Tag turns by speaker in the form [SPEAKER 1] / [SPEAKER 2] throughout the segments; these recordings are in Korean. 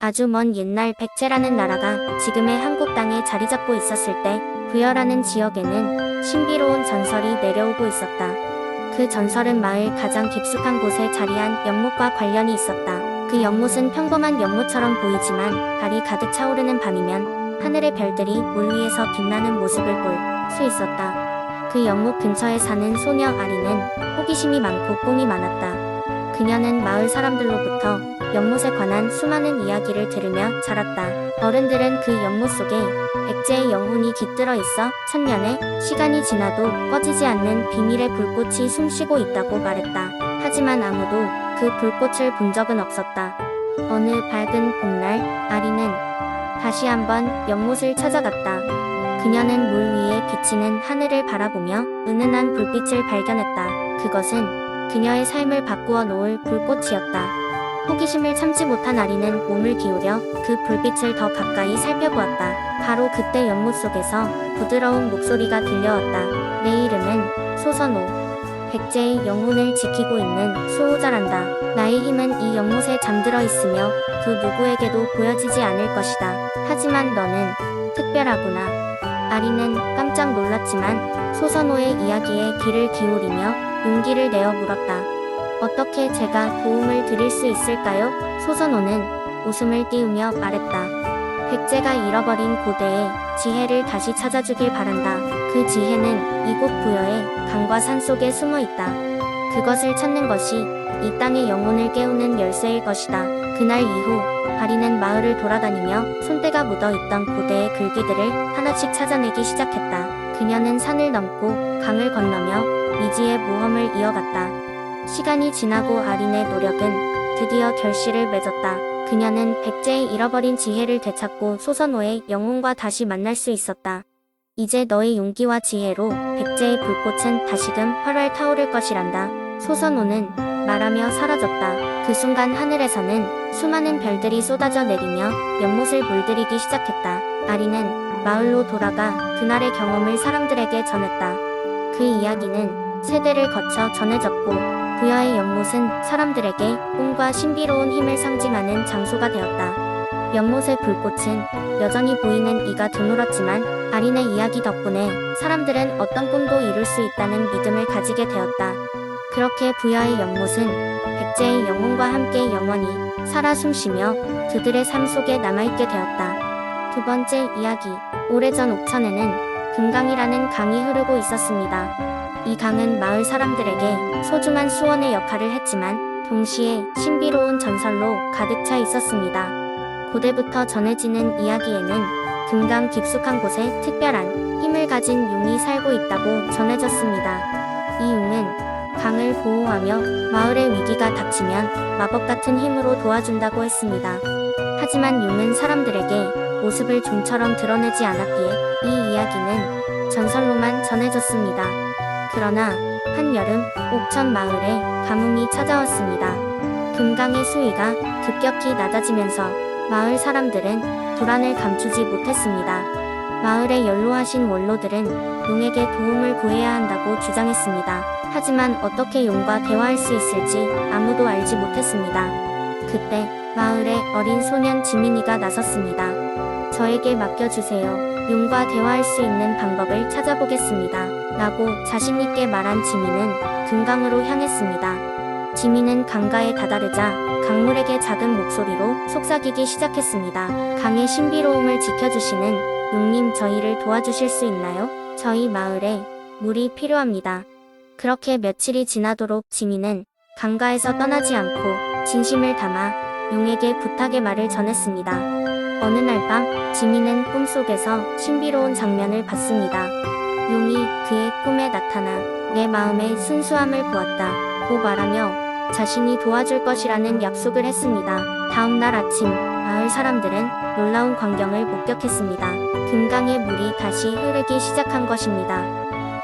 [SPEAKER 1] 아주 먼 옛날 백제라는 나라가 지금의 한국 땅에 자리 잡고 있었을 때 부여라는 지역에는 신비로운 전설이 내려오고 있었다. 그 전설은 마을 가장 깊숙한 곳에 자리한 연못과 관련이 있었다. 그 연못은 평범한 연못처럼 보이지만 달이 가득 차오르는 밤이면 하늘의 별들이 물 위에서 빛나는 모습을 볼 수 있었다. 그 연못 근처에 사는 소녀 아리는 호기심이 많고 꿈이 많았다. 그녀는 마을 사람들로부터 연못에 관한 수많은 이야기를 들으며 자랐다. 어른들은 그 연못 속에 백제의 영혼이 깃들어 있어 천년의 시간이 지나도 꺼지지 않는 비밀의 불꽃이 숨쉬고 있다고 말했다. 하지만 아무도 그 불꽃을 본 적은 없었다. 어느 밝은 봄날, 아리는 다시 한번 연못을 찾아갔다. 그녀는 물 위에 비치는 하늘을 바라보며 은은한 불빛을 발견했다. 그것은 그녀의 삶을 바꾸어 놓을 불꽃이었다. 호기심을 참지 못한 아리는 몸을 기울여 그 불빛을 더 가까이 살펴보았다. 바로 그때 연못 속에서 부드러운 목소리가 들려왔다. 내 이름은 소선호. 백제의 영혼을 지키고 있는 수호자란다. 나의 힘은 이 연못에 잠들어 있으며 그 누구에게도 보여지지 않을 것이다. 하지만 너는 특별하구나. 아리는 깜짝 놀랐지만 소선호의 이야기에 귀를 기울이며 용기를 내어 물었다. 어떻게 제가 도움을 드릴 수 있을까요? 소선호는 웃음을 띄우며 말했다. 백제가 잃어버린 고대의 지혜를 다시 찾아주길 바란다. 그 지혜는 이곳 부여의 강과 산 속에 숨어 있다. 그것을 찾는 것이 이 땅의 영혼을 깨우는 열쇠일 것이다. 그날 이후 아리는 마을을 돌아다니며 손때가 묻어있던 고대의 글귀들을 하나씩 찾아내기 시작했다. 그녀는 산을 넘고 강을 건너며 미지의 모험을 이어갔다. 시간이 지나고 아린의 노력은 드디어 결실을 맺었다. 그녀는 백제의 잃어버린 지혜를 되찾고 소선호의 영혼과 다시 만날 수 있었다. 이제 너의 용기와 지혜로 백제의 불꽃은 다시금 활활 타오를 것이란다. 소선호는 말하며 사라졌다. 그 순간 하늘에서는 수많은 별들이 쏟아져 내리며 연못을 물들이기 시작했다. 아리는 마을로 돌아가 그날의 경험을 사람들에게 전했다. 그 이야기는 세대를 거쳐 전해졌고 부여의 연못은 사람들에게 꿈과 신비로운 힘을 상징하는 장소가 되었다. 연못의 불꽃은 여전히 보이는 이가 드물었지만 아린의 이야기 덕분에 사람들은 어떤 꿈도 이룰 수 있다는 믿음을 가지게 되었다. 그렇게 부여의 연못은 백제의 영혼과 함께 영원히 살아 숨쉬며 그들의 삶 속에 남아있게 되었다. 두 번째 이야기. 오래전 옥천에는 금강이라는 강이 흐르고 있었습니다. 이 강은 마을 사람들에게 소중한 수원의 역할을 했지만 동시에 신비로운 전설로 가득 차 있었습니다. 고대부터 전해지는 이야기에는 금강 깊숙한 곳에 특별한 힘을 가진 용이 살고 있다고 전해졌습니다. 이 용은 강을 보호하며 마을의 위기가 닥치면 마법 같은 힘으로 도와준다고 했습니다. 하지만 용은 사람들에게 모습을 종처럼 드러내지 않았기에 이 이야기는 전설로만 전해졌습니다. 그러나 한여름 옥천 마을에 가뭄이 찾아왔습니다. 금강의 수위가 급격히 낮아지면서 마을 사람들은 불안을 감추지 못했습니다. 마을의 연로하신 원로들은 용에게 도움을 구해야 한다고 주장했습니다. 하지만 어떻게 용과 대화할 수 있을지 아무도 알지 못했습니다. 그때 마을의 어린 소년 지민이가 나섰습니다. 저에게 맡겨주세요. 용과 대화할 수 있는 방법을 찾아보겠습니다. 라고 자신있게 말한 지민은 금강으로 향했습니다. 지민은 강가에 다다르자 강물에게 작은 목소리로 속삭이기 시작했습니다. 강의 신비로움을 지켜주시는 용님, 저희를 도와주실 수 있나요? 저희 마을에 물이 필요합니다. 그렇게 며칠이 지나도록 지민은 강가에서 떠나지 않고 진심을 담아 용에게 부탁의 말을 전했습니다. 어느 날 밤 지민은 꿈속에서 신비로운 장면을 봤습니다. 용이 그의 꿈에 나타나 내 마음의 순수함을 보았다 고 말하며 자신이 도와줄 것이라는 약속을 했습니다. 다음 날 아침 마을 사람들은 놀라운 광경을 목격했습니다. 금강의 물이 다시 흐르기 시작한 것입니다.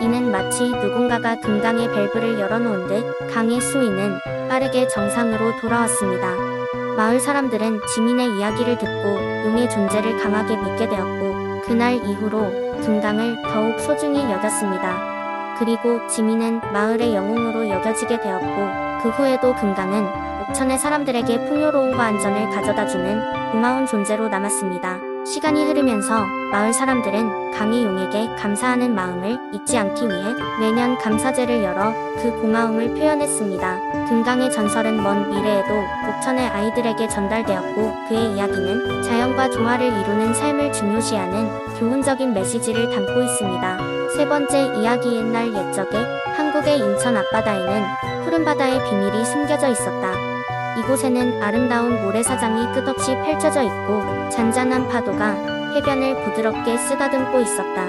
[SPEAKER 1] 이는 마치 누군가가 금강의 밸브를 열어놓은 듯 강의 수위는 빠르게 정상으로 돌아왔습니다. 마을 사람들은 지민의 이야기를 듣고 용의 존재를 강하게 믿게 되었고 그날 이후로 금강을 더욱 소중히 여겼습니다. 그리고 지민은 마을의 영웅으로 여겨지게 되었고 그 후에도 금강은 옥천의 사람들에게 풍요로움과 안전을 가져다주는 고마운 존재로 남았습니다. 시간이 흐르면서 마을 사람들은 강의 용에게 감사하는 마음을 잊지 않기 위해 매년 감사제를 열어 그 고마움을 표현했습니다. 금강의 전설은 먼 미래에도 옥천의 아이들에게 전달되었고, 그의 이야기는 자연과 조화를 이루는 삶을 중요시하는 교훈적인 메시지를 담고 있습니다. 세 번째 이야기. 옛날 옛적에 한국의 인천 앞바다에는 푸른 바다의 비밀이 숨겨져 있었다. 이곳에는 아름다운 모래사장이 끝없이 펼쳐져 있고 잔잔한 파도가 해변을 부드럽게 쓰다듬고 있었다.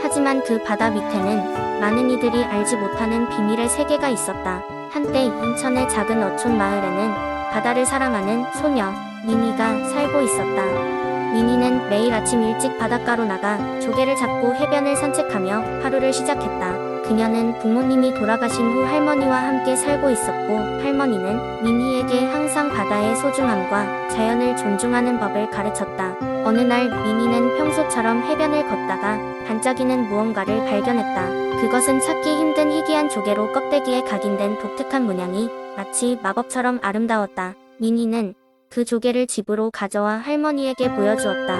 [SPEAKER 1] 하지만 그 바다 밑에는 많은 이들이 알지 못하는 비밀의 세계가 있었다. 한때 인천의 작은 어촌 마을에는 바다를 사랑하는 소녀 미니가 살고 있었다. 미니는 매일 아침 일찍 바닷가로 나가 조개를 잡고 해변을 산책하며 하루를 시작했다. 그녀는 부모님이 돌아가신 후 할머니와 함께 살고 있었고, 할머니는 미니에게 항상 바다의 소중함과 자연을 존중하는 법을 가르쳤다. 어느 날 미니는 평소처럼 해변을 걷다가 반짝이는 무언가를 발견했다. 그것은 찾기 힘든 희귀한 조개로 껍데기에 각인된 독특한 문양이 마치 마법처럼 아름다웠다. 미니는 그 조개를 집으로 가져와 할머니에게 보여주었다.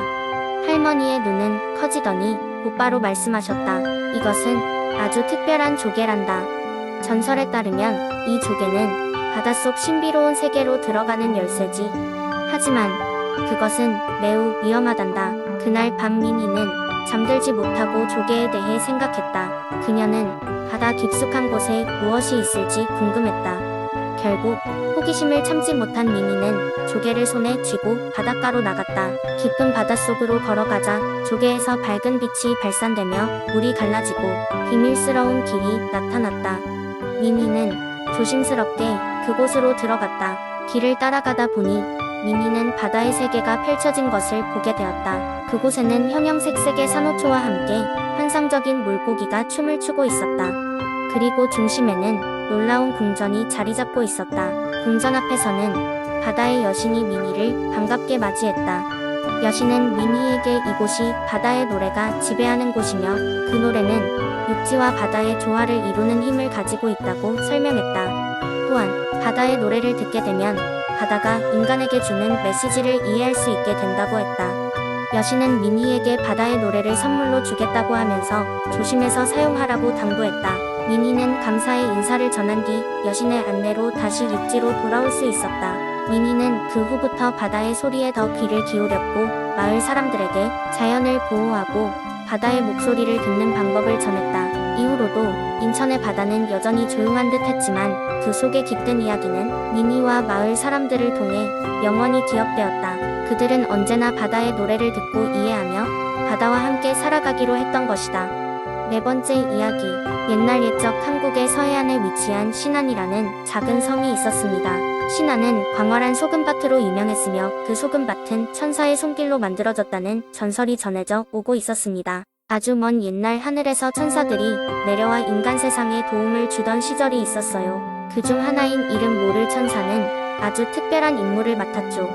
[SPEAKER 1] 할머니의 눈은 커지더니 곧바로 말씀하셨다. 이것은 아주 특별한 조개란다. 전설에 따르면 이 조개는 바닷속 신비로운 세계로 들어가는 열쇠지. 하지만 그것은 매우 위험하단다. 그날 밤 미니는 잠들지 못하고 조개에 대해 생각했다. 그녀는 바다 깊숙한 곳에 무엇이 있을지 궁금했다. 결국 호기심을 참지 못한 미니는 조개를 손에 쥐고 바닷가로 나갔다. 깊은 바닷속으로 걸어가자 조개에서 밝은 빛이 발산되며 물이 갈라지고 비밀스러운 길이 나타났다. 미니는 조심스럽게 그곳으로 들어갔다. 길을 따라가다 보니 미니는 바다의 세계가 펼쳐진 것을 보게 되었다. 그곳에는 형형색색의 산호초와 함께 환상적인 물고기가 춤을 추고 있었다. 그리고 중심에는 놀라운 궁전이 자리 잡고 있었다. 궁전 앞에서는 바다의 여신이 미니를 반갑게 맞이했다. 여신은 미니에게 이곳이 바다의 노래가 지배하는 곳이며 그 노래는 육지와 바다의 조화를 이루는 힘을 가지고 있다고 설명했다. 또한 바다의 노래를 듣게 되면 바다가 인간에게 주는 메시지를 이해할 수 있게 된다고 했다. 여신은 미니에게 바다의 노래를 선물로 주겠다고 하면서 조심해서 사용하라고 당부했다. 미니는 감사의 인사를 전한 뒤 여신의 안내로 다시 육지로 돌아올 수 있었다. 미니는 그 후부터 바다의 소리에 더 귀를 기울였고, 마을 사람들에게 자연을 보호하고 바다의 목소리를 듣는 방법을 전했다. 이후로도 인천의 바다는 여전히 조용한 듯 했지만 그 속에 깃든 이야기는 미니와 마을 사람들을 통해 영원히 기억되었다. 그들은 언제나 바다의 노래를 듣고 이해하며 바다와 함께 살아가기로 했던 것이다. 네 번째 이야기. 옛날 옛적 한국의 서해안에 위치한 신안이라는 작은 섬이 있었습니다. 신안은 광활한 소금밭으로 유명했으며 그 소금밭은 천사의 손길로 만들어졌다는 전설이 전해져 오고 있었습니다. 아주 먼 옛날 하늘에서 천사들이 내려와 인간 세상에 도움을 주던 시절이 있었어요. 그중 하나인 이름 모를 천사는 아주 특별한 임무를 맡았죠.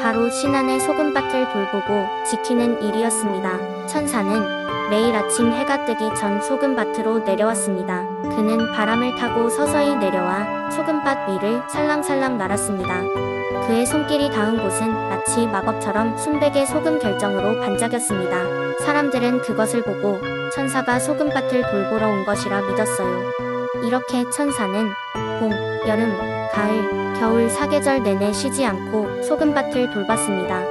[SPEAKER 1] 바로 신안의 소금밭을 돌보고 지키는 일이었습니다. 천사는 매일 아침 해가 뜨기 전 소금밭으로 내려왔습니다. 그는 바람을 타고 서서히 내려와 소금밭 위를 살랑살랑 날았습니다. 그의 손길이 닿은 곳은 마치 마법처럼 순백의 소금 결정으로 반짝였습니다. 사람들은 그것을 보고 천사가 소금밭을 돌보러 온 것이라 믿었어요. 이렇게 천사는 봄, 여름, 가을, 겨울 4계절 내내 쉬지 않고 소금밭을 돌봤습니다.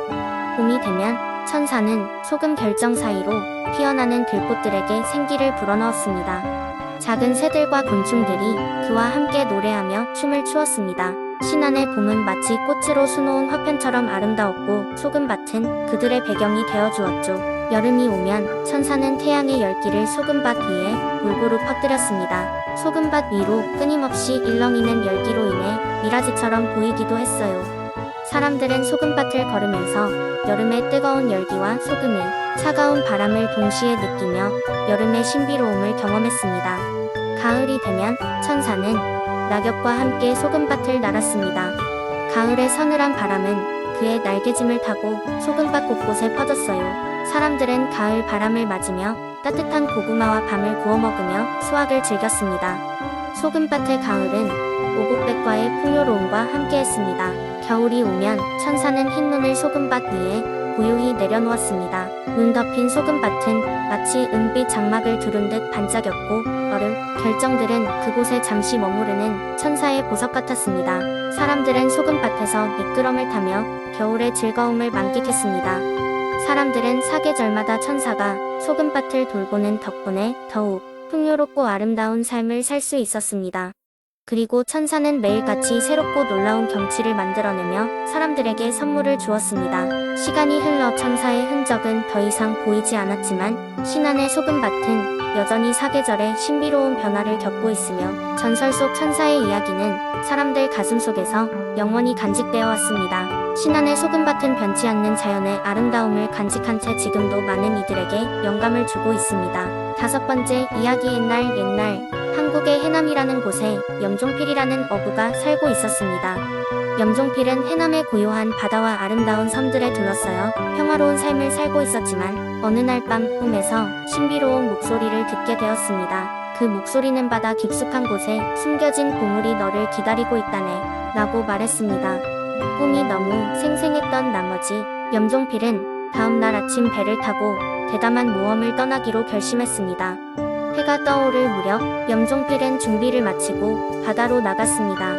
[SPEAKER 1] 봄이 되면 천사는 소금 결정 사이로 피어나는 들꽃들에게 생기를 불어넣었습니다. 작은 새들과 곤충들이 그와 함께 노래하며 춤을 추었습니다. 신안의 봄은 마치 꽃으로 수놓은 화편처럼 아름다웠고 소금밭은 그들의 배경이 되어주었죠. 여름이 오면 천사는 태양의 열기를 소금밭 위에 골고루 퍼뜨렸습니다. 소금밭 위로 끊임없이 일렁이는 열기로 인해 미라지처럼 보이기도 했어요. 사람들은 소금밭을 걸으면서 여름의 뜨거운 열기와 소금의 차가운 바람을 동시에 느끼며 여름의 신비로움을 경험했습니다. 가을이 되면 천사는 낙엽과 함께 소금밭을 날았습니다. 가을의 서늘한 바람은 그의 날개짐을 타고 소금밭 곳곳에 퍼졌어요. 사람들은 가을 바람을 맞으며 따뜻한 고구마와 밤을 구워 먹으며 수확을 즐겼습니다. 소금밭의 가을은 오곡백과의 풍요로움과 함께했습니다. 겨울이 오면 천사는 흰눈을 소금밭 위에 고요히 내려놓았습니다. 눈 덮인 소금밭은 마치 은빛 장막을 두른 듯 반짝였고 얼음, 결정들은 그곳에 잠시 머무르는 천사의 보석 같았습니다. 사람들은 소금밭에서 미끄럼을 타며 겨울의 즐거움을 만끽했습니다. 사람들은 사계절마다 천사가 소금밭을 돌보는 덕분에 더욱 풍요롭고 아름다운 삶을 살 수 있었습니다. 그리고 천사는 매일같이 새롭고 놀라운 경치를 만들어내며 사람들에게 선물을 주었습니다. 시간이 흘러 천사의 흔적은 더 이상 보이지 않았지만 신안의 소금밭은 여전히 사계절의 신비로운 변화를 겪고 있으며 전설 속 천사의 이야기는 사람들 가슴속에서 영원히 간직되어 왔습니다. 신안의 소금밭은 변치 않는 자연의 아름다움을 간직한 채 지금도 많은 이들에게 영감을 주고 있습니다. 다섯 번째 이야기. 옛날 한국의 해남이라는 곳에 염종필이라는 어부가 살고 있었습니다. 염종필은 해남의 고요한 바다와 아름다운 섬들에 둘러싸여 평화로운 삶을 살고 있었지만 어느 날 밤 꿈에서 신비로운 목소리를 듣게 되었습니다. 그 목소리는 바다 깊숙한 곳에 숨겨진 보물이 너를 기다리고 있다네 라고 말했습니다. 꿈이 너무 생생했던 나머지 염종필은 다음날 아침 배를 타고 대담한 모험을 떠나기로 결심했습니다. 해가 떠오를 무렵 염종필은 준비를 마치고 바다로 나갔습니다.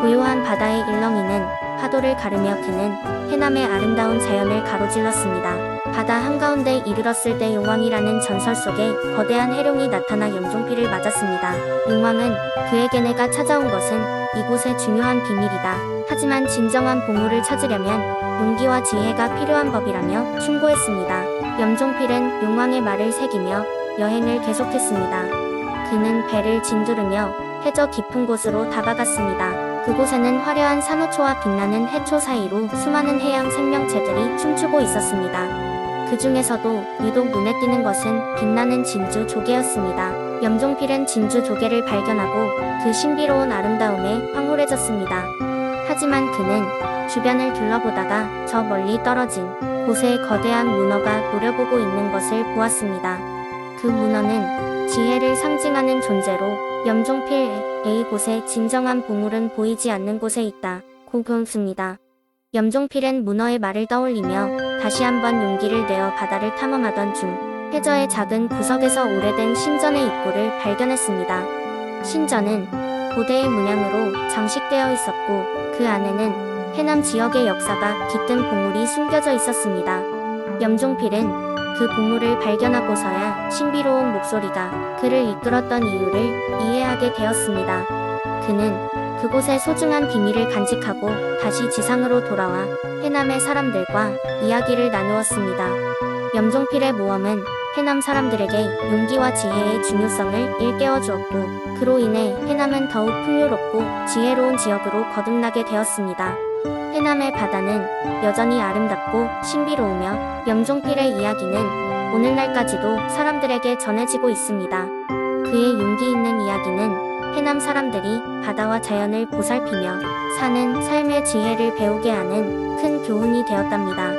[SPEAKER 1] 고요한 바다의 일렁이는 파도를 가르며 그는 해남의 아름다운 자연을 가로질렀습니다. 바다 한가운데 이르렀을 때 용왕이라는 전설 속에 거대한 해룡이 나타나 염종필을 맞았습니다. 용왕은 그에게 내가 찾아온 것은 이곳의 중요한 비밀이다. 하지만 진정한 보물을 찾으려면 용기와 지혜가 필요한 법이라며 충고했습니다. 염종필은 용왕의 말을 새기며 여행을 계속했습니다. 그는 배를 진두르며 해저 깊은 곳으로 다가갔습니다. 그곳에는 화려한 산호초와 빛나는 해초 사이로 수많은 해양 생명체들이 춤추고 있었습니다. 그 중에서도 유독 눈에 띄는 것은 빛나는 진주 조개였습니다. 염종필은 진주 조개를 발견하고 그 신비로운 아름다움에 황홀해졌습니다. 하지만 그는 주변을 둘러보다가 저 멀리 떨어진 곳에 거대한 문어가 노려보고 있는 것을 보았습니다. 그 문어는 지혜를 상징하는 존재로 염종필의 이곳에 진정한 보물은 보이지 않는 곳에 있다 고 배웠습니다. 염종필은 문어의 말을 떠올리며 다시 한번 용기를 내어 바다를 탐험하던 중 해저의 작은 구석에서 오래된 신전의 입구를 발견했습니다. 신전은 고대의 문양으로 장식되어 있었고 그 안에는 해남 지역의 역사가 깃든 보물이 숨겨져 있었습니다. 염종필은 그 보물을 발견하고서야 신비로운 목소리가 그를 이끌었던 이유를 이해하게 되었습니다. 그는 그곳의 소중한 비밀을 간직하고 다시 지상으로 돌아와 해남의 사람들과 이야기를 나누었습니다. 염종필의 모험은 해남 사람들에게 용기와 지혜의 중요성을 일깨워 주었고 그로 인해 해남은 더욱 풍요롭고 지혜로운 지역으로 거듭나게 되었습니다. 해남의 바다는 여전히 아름답고 신비로우며 염종필의 이야기는 오늘날까지도 사람들에게 전해지고 있습니다. 그의 용기 있는 이야기는 해남 사람들이 바다와 자연을 보살피며 사는 삶의 지혜를 배우게 하는 큰 교훈이 되었답니다.